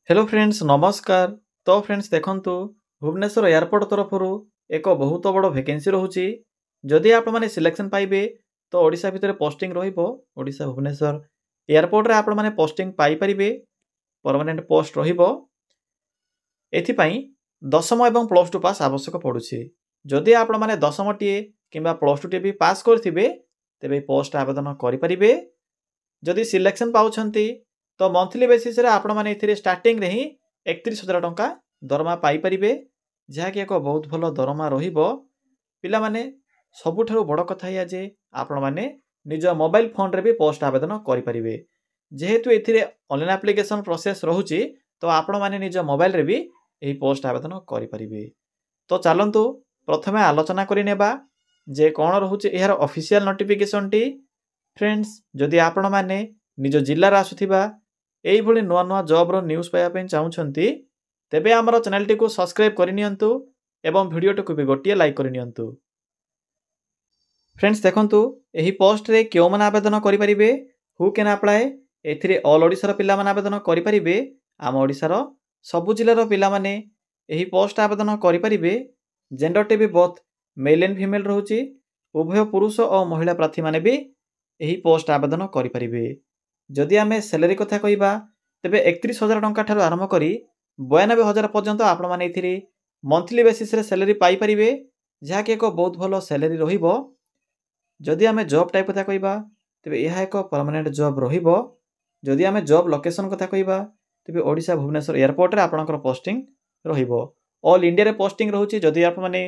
Hello friends नमस्कार। तो friends देखंतु भुवनेश्वर एयरपोर्ट तरफरु एक बहुत बड़ वैकेंसी रहुची। जदि आपण माने सिलेक्शन पाइबे तो ओडिशा भितर पोस्टिंग रहिबो। ओडिशा भुवनेश्वर एयरपोर्ट रे आपण माने पोस्टिंग पाई परिबे। परमानेंट पोस्ट रहिबो। एथि पई दशम एवं प्लस 2 पास आवश्यक पडुची। जदि आपण माने दशम टीए किंबा प्लस 2 टीए भी पास करथिबे तेबे पोस्ट आवेदन करि परिबे। जदि सिलेक्शन पाउछंती तो मंथली बेसिस रे आपण माने एथिरे स्टार्टिंग रे ही 31,000 टंका दरमा पाई परिबे। जहा कि एक बहुत भलो दरमा रहिबो। पिला माने सबुठारु बड़ कथा या जे आपण माने निज मोबाइल फोन रे भी पोस्ट आवेदन करि परिबे। जेहेतु एथिरे ऑनलाइन एप्लीकेशन प्रोसेस रहुची तो आपण माने निज मोबाइल रे भी एही पोस्ट आवेदन करि परिबे। तो चलंतु प्रथमे आलोचना करि नेबा जे कोन रहुची एहार ऑफिशियल नोटिफिकेशन टी। फ्रेंड्स जदि आपण माने निज जिल्ला रा आसुथिबा एई भली नुआ नुआ जॉब रो न्यूज़ पाया पे चाहुछंती तेबे हमर चैनल टी को सब्सक्राइब करि नियंतु एवं वीडियो टी को भी गोटिए लाइक करि नियंतु। फ्रेंड्स देखंतु एही पोस्ट रे केउ मन आवेदन करि परिबे हु कैन अप्लाई। एथिरे ऑल ओडिसा रो पिला मन आवेदन करि परिबे। आम ओडिसा रो सबु जिल्ला रो पिला माने एही पोस्ट आवेदन करि परिबे। जेंडर टी भी बोथ मेल एंड फीमेल रहउची। उभय पुरुष और महिला प्रार्थी माने भी एही पोस्ट आवेदन करि परिबे। जदि आमे सैलरी कथा कहिबा तेबे 31,000 टंका ठारो आरंभ करी 92,000 पर्यंत आपण माने एथिरे मंथली बेसिस रे सैलरी पाई परिबे। जहा कि एक बहुत भलो सैलरी रहिबो। जदि आमे जॉब टाइप कथा कहिबा तेबे एहा एक परमानेंट जॉब रहिबो। जदि आमे जॉब लोकेशन कथा कहिबा तेबे ओडिशा भुवनेश्वर एयरपोर्ट रे आपणकर पोस्टिंग रहिबो। ऑल इंडिया रे पोस्टिंग रहउची। जदि आपण माने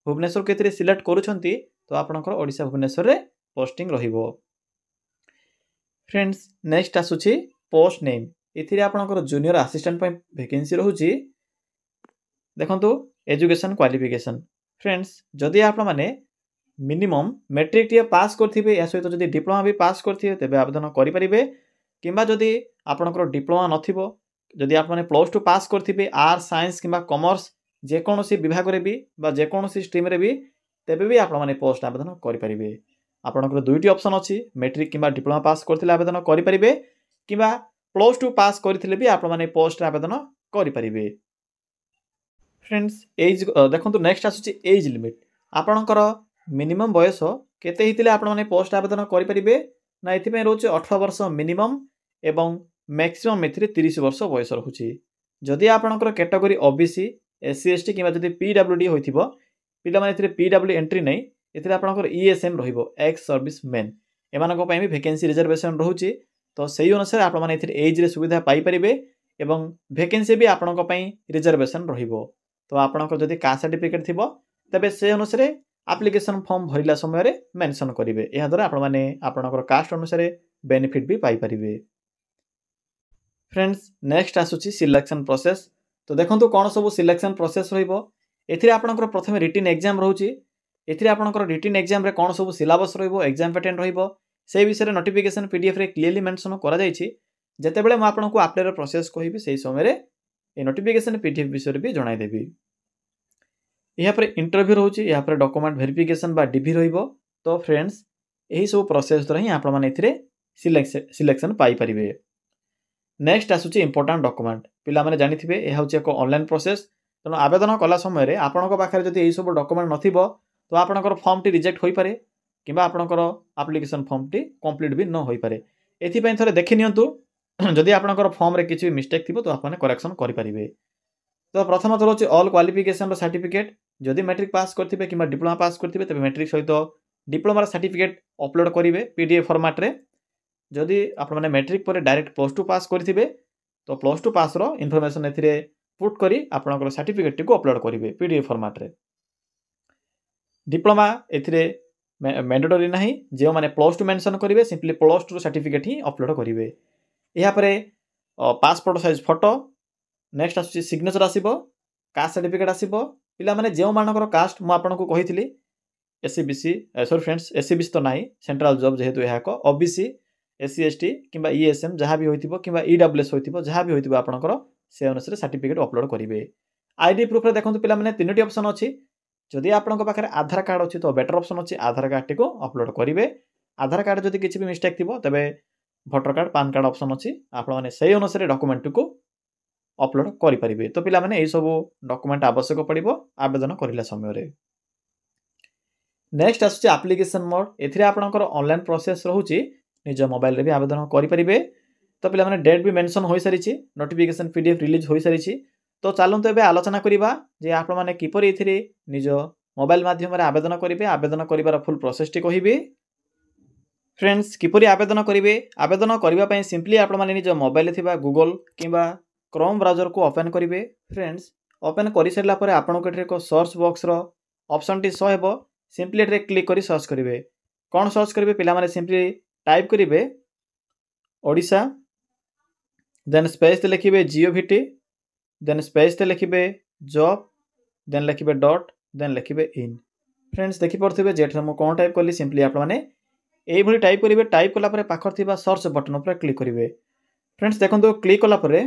भुवनेश्वर केतिरे सिलेक्ट करूछंती तो आपणकर ओडिशा भुवनेश्वर रे पोस्टिंग रहिबो। फ्रेंड्स नेक्स्ट आसुची पोस्ट नेम। एथिरे आपणकर जूनियर असिस्टेंट पय वैकेंसी रहउची। देखंतु एजुकेशन क्वालिफिकेशन। फ्रेंड्स जदि आपण माने मिनिमम मैट्रिक टीए पास करथिबे या सहित जदि डिप्लोमा भी पास करथिबे तेबे आवेदन करि परिबे। किंबा जदि आपणकर डिप्लोमा नथिबो जदि आपण माने प्लस 2 पास करथिबे आर्ट्स साइंस किंबा कॉमर्स जे कोनोसी विभाग रे भी बा जे कोनोसी स्ट्रीम रे भी तेबे भी आपण माने पोस्ट आवेदन करि परिबे। आपणकर दुईटी ऑप्शन अछि मैट्रिक किंबा डिप्लोमा पास करथिले आवेदन करि परिबे किंबा प्लस 2 पास करथिले भी आपण माने पोस्ट आवेदन करि परिबे। फ्रेंड्स एज देखंतु नेक्स्ट आसुची एज लिमिट। आपणकर मिनिमम बयस केते हितिले आपण माने पोस्ट आवेदन करि परिबे ना एथि पे रोचे 18 वर्ष मिनिमम एवं मैक्सिमम एथिरे 30 वर्ष बयस रहुची। जदि आपणकर कैटेगरी ओबीसी एससी एसटी किंबा जदि पीडब्ल्यूडी होइथिबो पिला माने एथिरे पीडब्ल्यू एंट्री नै एथिरे आपणकर ईएसएम रहिबो एक्स सर्विस मैन एमानको पय भी वैकेंसी रिजर्वेशन रहुची। तो सेही अनुसार आपण माने एथिरे एज रे सुविधा पाई परिबे एवं वैकेंसी भी आपणको पय रिजर्वेशन रहिबो। तो आपणकर जदि कास्ट सर्टिफिकेट थिबो तबे से अनुसार एप्लीकेशन फॉर्म भरिला समय रे मेंशन करिवे। एहा द्वारा आपण माने आपणकर कास्ट अनुसार बेनिफिट भी पाई परिबे। फ्रेंड्स नेक्स्ट आसुची सिलेक्शन प्रोसेस। तो देखंतु कोन सब सिलेक्शन प्रोसेस रहिबो। एथिरे आपणकर प्रथमे रिटन एग्जाम रहउची। एथिरे आपणकर रिटन एग्जाम रे कोन सब सिलेबस रहिबो एग्जाम पैटर्न रहिबो से विषय नोटिफिकेशन पीडीएफ रे क्लियरली मेंशन करा जायछि। जेतेबेले म आपनको अप्लाई रो प्रोसेस कहिबि सेही समय रे ए नोटिफिकेशन पीडीएफ विषय रे भी जणाय देबी। यहाँ पर इंटरव्यू रहउची। यहाँ पर डॉक्यूमेंट वेरिफिकेशन बा डीवी रहिबो। तो फ्रेंड्स एही सब प्रोसेस द्वारा ही आपण माने एथिरे सिलेक्शन पाई परिबे। नेक्स्ट आसुची इंपोर्टेंट डॉक्यूमेंट। पिला माने जानिथिबे एहा होची एक ऑनलाइन प्रोसेस। तनो आवेदन कला समय रे आपनको पाखरे जदि एही सब डॉक्यूमेंट नथिबो तो आपणकर फॉर्म टी रिजेक्ट होई पारे किबा आपणकर एप्लीकेशन फॉर्म टी कंप्लीट भी न होई पारे। एथि पय थरे देखि नियंतु जदि आपणकर फॉर्म रे किछि मिस्टेक थिबो तो आपण करेक्शन करि परिबे। तो प्रथम तो होची ऑल क्वालिफिकेशन रो सर्टिफिकेट। जदि मैट्रिक पास करथिबे किबा डिप्लोमा पास करथिबे तबे मैट्रिक सहित डिप्लोमा रो सर्टिफिकेट अपलोड करिवे पीडीएफ फॉर्मेट रे। जदि आपण माने मैट्रिक पर डायरेक्ट प्लस 2 पास करथिबे तो प्लस 2 पास रो इन्फॉर्मेशन एथिरे पुट करी आपणकर सर्टिफिकेट को अपलोड करिवे पीडीएफ फॉर्मेट रे। डिप्लोमा एथिरे मैंडेटरी नाही। जे माने प्लस 2 मेंशन करिवे सिंपली प्लस 2 सर्टिफिकेट ही अपलोड करिवे। एहा परे पासपोर्ट साइज फोटो। नेक्स्ट आसुची सिग्नेचर आसीबो कास्ट सर्टिफिकेट आसीबो। पिला माने जेउ मानकर कास्ट म आपनको कहितली एससीबीसी सॉरी फ्रेंड्स एससीबीसी तो नाही सेंट्रल जॉब जेहेतु एहा को ओबीसी एससी एसटी किंबा ईएसएम जहाँ भी होइतिबो किंबा ईडब्ल्यूएस होइतिबो जहाँ भी होइतिबो आपणकर से अनुसार सर्टिफिकेट अपलोड करिवे। आईडी प्रूफ रे देखंतु पिला माने तीनोटी ऑप्शन अछि। जदि आपणक पाखरे आधार कार्ड अछि तो बेटर ऑप्शन अछि आधार कार्ड टी को अपलोड करिवे। आधार कार्ड जदि किछि भी मिस्टेक थिबो तबे voter card PAN card option अछि। आपण माने सेही अनुसार डॉक्यूमेंट को अपलोड करें। तो पिला माने एई सब डॉक्यूमेंट आवश्यक पड़िबो आवेदन करिला समय रे। नेक्स्ट आसुची एप्लिकेशन मोड। एथिरे आपनकर ऑनलाइन प्रोसेस रहूची निज मोबाइल रे भी आवेदन करें। तो पिला माने डेट भी मेंशन होई सारिछि, नोटिफिकेशन पीडीएफ रिलीज होई सारिछि। तो चलंतु एबे आलोचना करिबा जे आपण माने किपरि एथिरे निज मोबाइल माध्यम रे आवेदन करिवे। आवेदन करिवार फुल प्रोसेस टी कहिबे। फ्रेंड्स किपरि आवेदन करिवे? आवेदन करिवा पय सिंपली आपण माने निज मोबाइल थिबा गूगल किबा क्रोम ब्राउजर को ओपन करिवे। फ्रेंड्स ओपन करि सरला परे आपण को एठरे को सर्च बॉक्स रो ऑप्शन टी शो हेबो। सिंपली एठरे क्लिक करि सर्च करिवे। कोन सर्च करिवे? पिला माने सिंपली टाइप करिवे ओडिशा, देन स्पेस ते लिखिबे जीओवीटी, देन स्पेस ते लिखिबे जॉब, देन लिखिबे डॉट, देन लिखिबे इन। फ्रेंड्स देखि परथिबे जेठरे मो कोन टाइप करली सिंपली आपण माने एई भली टाइप करिवे। टाइप कला परे पाखर थिबा सर्च बटन ऊपर क्लिक करिवे। फ्रेंड्स देखंतु क्लिक कला परे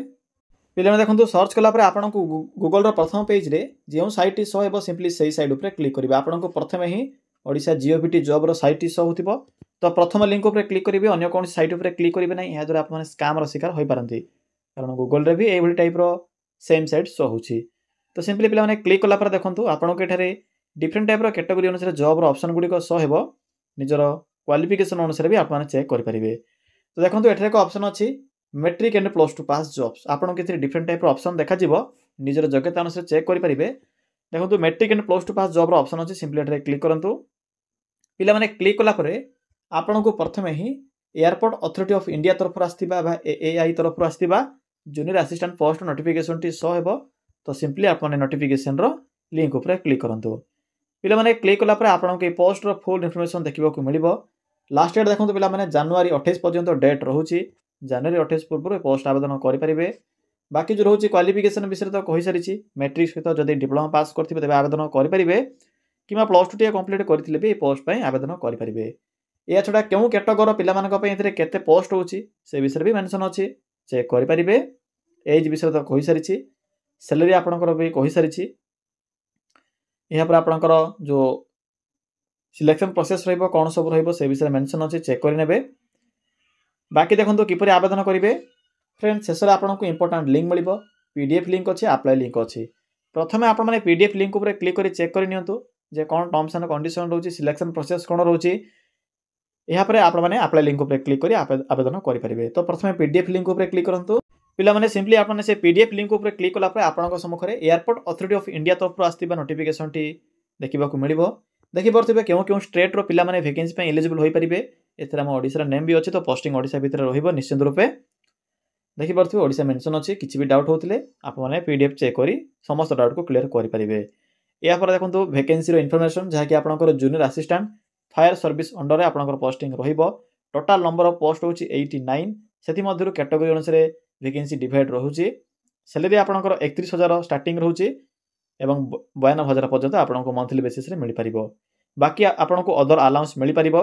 पिले में देखंतु सर्च कला परे आपण को गूगल रो प्रथम पेज रे जेउ साइट टी शो हेबो सिंपली सेही साइड ऊपर क्लिक करिवे। आपण को प्रथमे ही ओडिशा जीओवीटी जॉब रो साइट टी शो होतिबो। तो प्रथम लिंक ऊपर क्लिक करिवे, अन्य कोन साइट ऊपर क्लिक करिवे नै। या द्वारा आपण स्कैम रो शिकार होई पारंती, कारण गूगल रे भी एई भली टाइप रो सेम साइट शो होची। तो सिंपली पिला माने क्लिक कला परे देखंतु आपण को एठारे डिफरेंट टाइप रो कैटेगरी अनुसार जॉब रो ऑप्शन गुडी को शो हेबो। निजरो क्वालिफिकेशन अनुसार भी आपण चेक करि परिबे। तो देखंतु एठारे को ऑप्शन अछि matric and plus 2 pass jobs. आपण के डिफरेंट टाइप रो ऑप्शन देखा जिवो, निजर योग्यता अनुसार चेक करि परिबे। देखंतु matric and plus 2 pass job रो ऑप्शन अछि, सिंपली एठारे क्लिक करंतु। पिला माने क्लिक कला परे आपण को प्रथमे ही एयरपोर्ट अथॉरिटी ऑफ इंडिया तरफ आस्थिबा बा एआई तरफ आस्थिबा जूनियर असिस्टेंट पोस्ट नोटिफिकेशन टी शो हेबो। तो सिंपली आपण नोटिफिकेशन रो लिंक ऊपर क्लिक करंतु। पिला माने क्लिक कला परे आपण के पोस्ट रो फुल इन्फॉर्मेशन देखिबो को मिलिबो। लास्ट डेट देखंतु पिला माने जनवरी 28 पर्यंत डेट रहूची। जनवरी 28 पूर्व पोस्ट आवेदन करि परिबे। बाकी जो रहूची क्वालिफिकेशन विषय तो कहि सारिछि। मैट्रिक सहित जदि डिप्लोमा पास करथिबे तबे आवेदन करि परिबे, किमा प्लस 2 टिया कंप्लीट करथिले भी पोस्ट पय आवेदन करि परिबे। या छडा केउ कैटेगरी पिला मानक पय एथिरे केते पोस्ट होची से विषय भी मेंशन अछि, चेक करि परिबे। एज विषय तो कहि सारिछि। सैलरी आपनकर भी कहि सारिछि। यहाँ पर आपनकर जो सिलेक्शन प्रोसेस रहिबो कोन सब रहिबो से विषय मेंशन अछि, चेक करि नेबे। बाकी देखंतु किपरि आवेदन करिवे। फ्रेंड्स शेषरे आपनको इंपोर्टेंट लिंक मिलिबो। पीडीएफ लिंक अछि, अप्लाई लिंक अछि। प्रथमे आपण माने पीडीएफ लिंक ऊपर क्लिक करि चेक करि नियंतु जे कोन टर्म्स एंड कंडीशन रहउची, सिलेक्शन प्रोसेस कोन रहउची। यहाँ पर आपण माने अप्लाई लिंक ऊपर क्लिक करि आवेदन करि परिबे। तो प्रथमे पीडीएफ लिंक ऊपर क्लिक करंतु। पिला माने सिंपली आपण से पीडीएफ लिंक ऊपर क्लिक कला पर आपनक सम्मुखरे एयरपोर्ट अथॉरिटी ऑफ इंडिया तरफ आस्थिबा नोटिफिकेशन टी देखिबा को मिलिबो। देखि परथिबे केउ स्टेट रो पिला माने वैकेंसी पे एलिजिबल होई परिबे। एथरा म ओडिसा रा नेम भी अछि, तो पोस्टिंग ओडिसा भितर रहिबो निश्चित रूपे। देखि परथिबे ओडिसा मेंशन अछि। किछि भी डाउट होतले आपण माने पीडीएफ चेक करी समस्त डाउट को क्लियर करि परिबे। या पर देखंतु वैकेंसी रो इन्फॉर्मेशन जहा कि आपनकर junior assistant fire service under रे आपनकर पोस्टिंग रहिबो। टोटल नंबर ऑफ पोस्ट होछि 89। सेति मध्यरु कैटेगरी अनुसार वैकेंसी डिवाइड रहउछि। सैलरी आपनकर 31000 स्टार्टिंग रहउछि एवं 52000 पर्यंत आपनको मंथली बेसिस रे मिलि परिबो। बाकी आपनको अदर अलाउंस मिलि परिबो।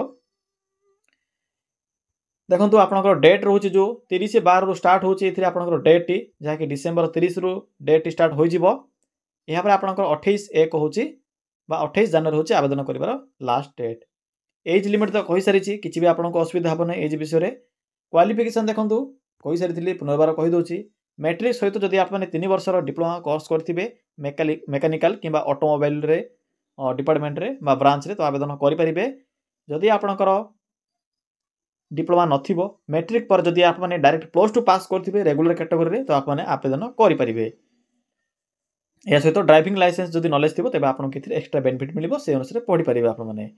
देखंतु आपनकर डेट रहउछि जो 30/12 रु स्टार्ट होछि। एथिरे आपनकर डेट टी जहा कि डिसेंबर 30 रु डेट स्टार्ट होई जिवो। यहाँ पर आपनकर 28/1 होछि बा 28 जनवरी होछि आवेदन करिवार लास्ट डेट। एज लिमिट तो कहि सारिछि, किछि भी आपनको असुविधा हबो नै एज विषय रे। क्वालिफिकेशन देखंतु कहि सारिथिली, पुनर्बार कहि दोछि। मैट्रिक सहित जदि आप माने 3 वर्षर डिप्लोमा कोर्स करथिबे मेकानिकल किबा ऑटोमोबाइल रे डिपार्टमेंट रे बा ब्रांच रे, तो आवेदन करि परिबे। जदि आपनकर डिप्लोमा नथिबो, मैट्रिक पर जदि आप माने डायरेक्ट प्लस 2 पास करथिबे रेगुलर कैटेगरी रे, तो आप माने आवेदन करि परिबे। या सहित ड्राइविंग लाइसेंस जदि नॉलेज थिबो तबे आपन केथिरे एक्स्ट्रा बेनिफिट मिलिबो, से अनुसार पढि परिबे आप माने।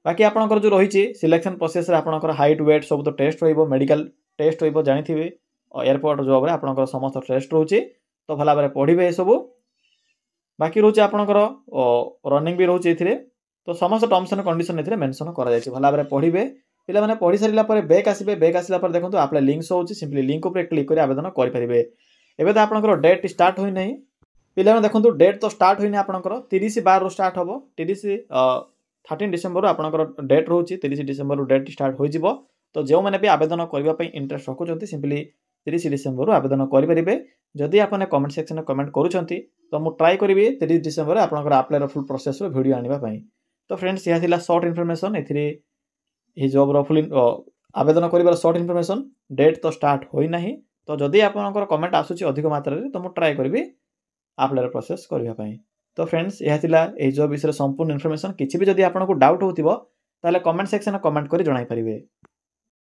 बाकी आपनकर जो रहिछि सिलेक्शन प्रोसेस रे आपनकर हाइट वेट सब तो टेस्ट रहिबो, मेडिकल टेस्ट रहिबो जानिथिबे। एयरपोर्ट जॉब रे आपनकर समस्त टेस्ट रहउछि, तो भला बारे पढिबे ए सब। बाकी रहउछि आपनकर रनिंग भी रहउछि एथिरे, तो समस्त टर्म्स एंड कंडीशन एथिरे मेंशन करा जायछि। भला बारे पढिबे। पिला माने पढि सारिला परे बैक आसीबे। बैक आसिला परे देखंतु अप्लाई लिंक शो होछि, सिंपली लिंक ऊपर क्लिक करि आवेदन करि परिबे। एबे तो आपनकर डेट स्टार्ट होई नै। पिला माने देखंतु डेट तो स्टार्ट होई नै आपनकर 30/12 रु स्टार्ट हबो। 13 डिसेंबर आपनकर डेट रहउछि। 30 डिसेंबर रु डेट स्टार्ट होई जिवो। तो जेउ माने भी आवेदन करबा पई इंटरेस्ट रखुचंती, सिंपली 30 डिसेंबर रु आवेदन करि परिबे। जदि आपने कमेंट सेक्शन में कमेंट करूचंती, तो मु ट्राई करबी 30 डिसेंबर आपनकर अप्लाई रो फुल प्रोसेस रो वीडियो आनिबा पई। तो फ्रेंड्स यह थिला शॉर्ट इन्फॉर्मेशन। एथिरे ए जॉब रो फुल आवेदन करिबार शॉर्ट इन्फॉर्मेशन। डेट तो स्टार्ट होई नाही, तो जदि आपनकर कमेंट आसुची अधिक मात्रा रे तो मु ट्राई करबी अप्लाई प्रोसेस करबा पई। तो फ्रेंड्स यह थिला ए जॉब विषय संपूर्ण इन्फॉर्मेशन। किछि भी जदि आपनको डाउट होतिबो ताले कमेंट सेक्शन में कमेंट करी जणाई परिबे।